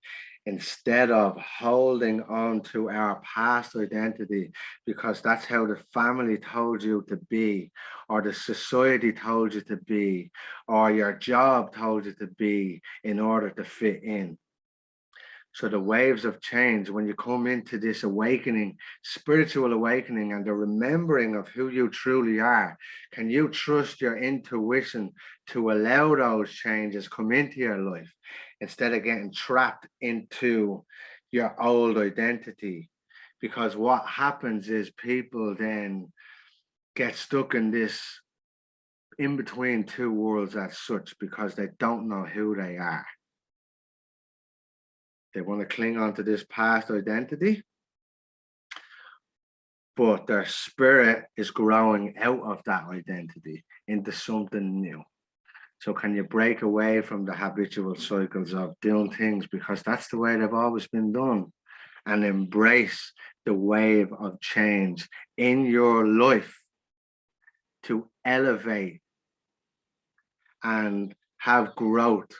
instead of holding on to our past identity because that's how the family told you to be, or the society told you to be, or your job told you to be in order to fit in? So the waves of change, when you come into this awakening, spiritual awakening, and the remembering of who you truly are, can you trust your intuition to allow those changes come into your life instead of getting trapped into your old identity? Because what happens is people then get stuck in this in between two worlds as such because they don't know who they are. They want to cling on to this past identity, but their spirit is growing out of that identity into something new. So can you break away from the habitual cycles of doing things because that's the way they've always been done, and embrace the wave of change in your life to elevate and have growth,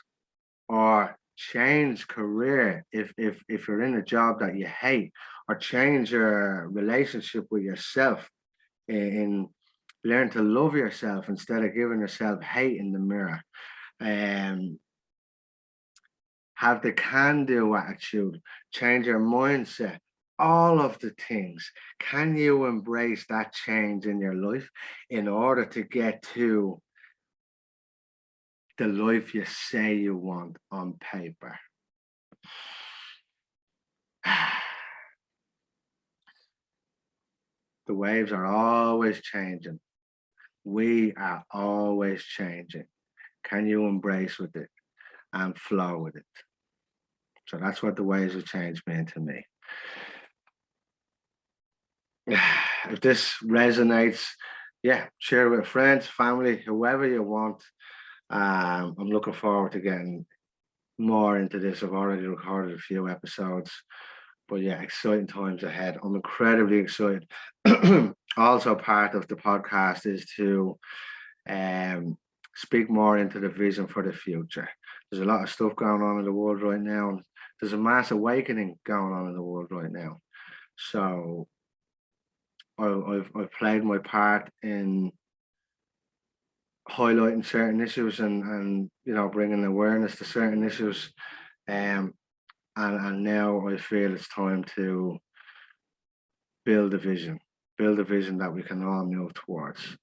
or change career if you're in a job that you hate, or change your relationship with yourself, in learn to love yourself instead of giving yourself hate in the mirror, and have the can-do attitude, change your mindset, all of the things. Can you embrace that change in your life in order to get to the life you say you want on paper? The waves are always changing. We are always changing. Can you embrace with it and flow with it? So that's what the waves of change mean to me. If this resonates, yeah, share with friends, family, whoever you want. I'm looking forward to getting more into this. I've already recorded a few episodes, but yeah, exciting times ahead. I'm incredibly excited. Also, part of the podcast is to speak more into the vision for the future. There's a lot of stuff going on in the world right now. There's a mass awakening going on in the world right now. So I've played my part in highlighting certain issues and bringing awareness to certain issues, and now I feel it's time to build a vision. build a vision that we can all move towards,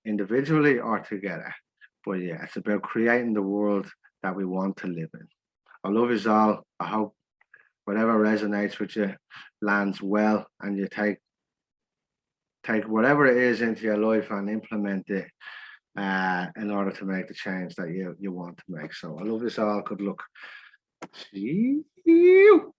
individually or together. But yeah, it's about creating the world that we want to live in. I love you all. I hope whatever resonates with you lands well, and you take whatever it is into your life and implement it in order to make the change that you want to make. So I love you all. Good luck. See you.